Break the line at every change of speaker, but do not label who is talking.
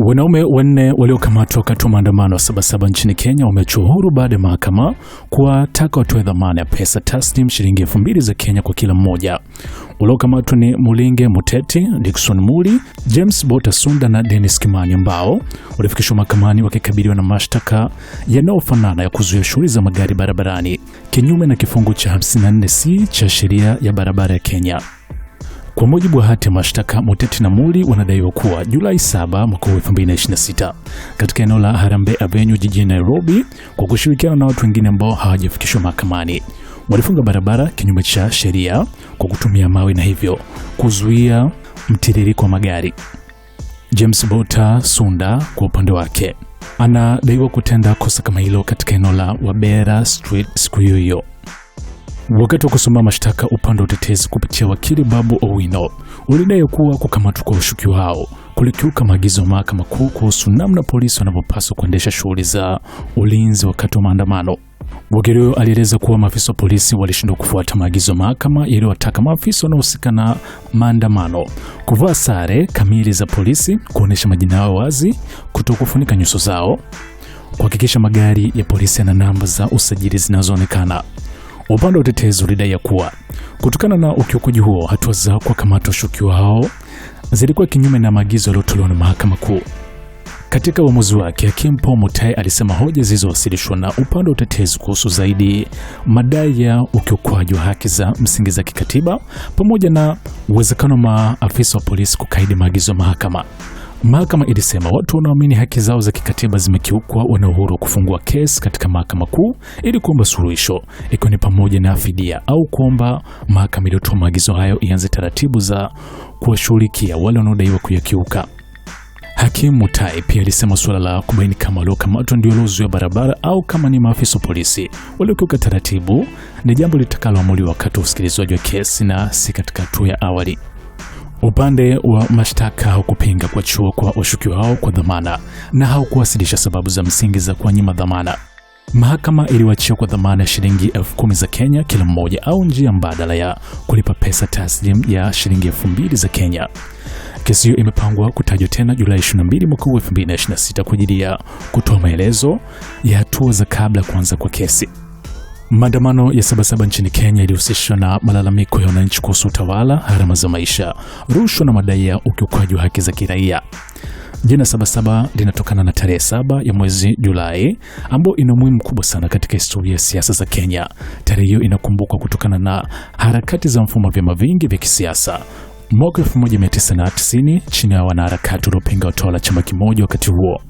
Wanaume wanne waliokamatwa wakati wa maandamano ya Sabasaba nchini Kenya wameachwa huru baada ya mahakama kuwataka watoe dhamana ya pesa taslim shilingi 2,000 za Kenya kwa kila mmoja. Waliokamatwa ni Mulinge Muteti, Dickson Muli, James Bota Sunda na Dennis Kimani ambao walifikishwa mahakamani wakikabiliwa na mashtaka yanayofanana ya kuzuia shughuli za magari barabarani kinyume na kifungu cha 54C cha sheria ya barabara ya Kenya. Kwa mujibu wa hati ya mashtaka, Muteti na Muli wanadaiwa kuwa Julai 7 mwaka 2026 katika eneo la Harambee Avenue jijini Nairobi, kwa kushirikiana na watu wengine ambao hawajafikishwa mahakamani, walifunga barabara kinyume cha sheria kwa kutumia mawe na hivyo kuzuia mtiririko wa magari. James Bota Sunda kwa upande wake anadaiwa kutenda kosa kama hilo katika eneo la Wabera Street siku hiyo. Wakati wa kusoma mashtaka, upande wa utetezi kupitia wakili Babu Owino ulidai kuwa kukamatwa kwa washukiwa hao kulikiuka maagizo ya mahakama kuu kuhusu namna polisi wanavyopaswa kuendesha shughuli za ulinzi wakati wa maandamano. Wakili huyo alieleza kuwa maafisa wa polisi walishindwa kufuata maagizo ya mahakama yaliyowataka maafisa wanaohusika na maandamano kuvaa sare kamili za polisi, kuonesha majina yao wazi, kutokufunika nyuso zao, kuhakikisha magari ya polisi yana namba za usajili zinazoonekana. Upande wa utetezi ulidai kuwa kutokana na ukiukaji huo, hatua za kuwakamata washukiwa hao zilikuwa kinyume na maagizo yaliyotolewa na mahakama kuu. Katika uamuzi wake, Hakimu Paul Mutai alisema hoja zilizowasilishwa na upande wa utetezi kuhusu zaidi madai ya ukiukwaji wa haki za msingi za kikatiba pamoja na uwezekano wa maafisa wa polisi kukaidi maagizo ya mahakama. Mahakama ilisema watu wanaoamini haki zao za kikatiba zimekiukwa wana uhuru kufungua kesi katika mahakama kuu ili kuomba suluhisho, ikiwa ni pamoja na fidia au kuomba mahakama iliyotoa maagizo hayo ianze taratibu za kuwashughulikia wale wanaodaiwa kuyakiuka. Hakimu Mutai pia alisema suala la kubaini kama waliokamatwa ndio waliozuia barabara au kama ni maafisa wa polisi waliokiuka taratibu ni jambo litakaloamuliwa wakati wa usikilizwaji wa kesi na si katika hatua ya awali. Upande wa mashtaka haukupinga kuachiwa kwa washukiwa hao kwa dhamana na haukuwasilisha sababu za msingi za kuwanyima dhamana. Mahakama iliwaachia kwa dhamana ya shilingi 10,000 za Kenya kila mmoja au njia mbadala ya kulipa pesa taslim ya shilingi 2,000 za Kenya. Kesi hiyo imepangwa kutajwa tena Julai 22 mwaka 2026 kwa ajili ya kutoa maelezo ya hatua za kabla kuanza kwa kesi. Maandamano ya Sabasaba nchini Kenya ilihusishwa na malalamiko ya wananchi kuhusu utawala, gharama za maisha, rushwa na madai ya ukiukaji wa haki za kiraia. Jina Sabasaba linatokana na tarehe 7 ya mwezi Julai ambayo ina umuhimu mkubwa sana katika historia ya siasa za Kenya. Tarehe hiyo inakumbukwa kutokana na harakati za mfumo wa vyama vingi vya kisiasa mwaka 1990 chini ya wanaharakati waliopinga utawala chama kimoja wakati huo.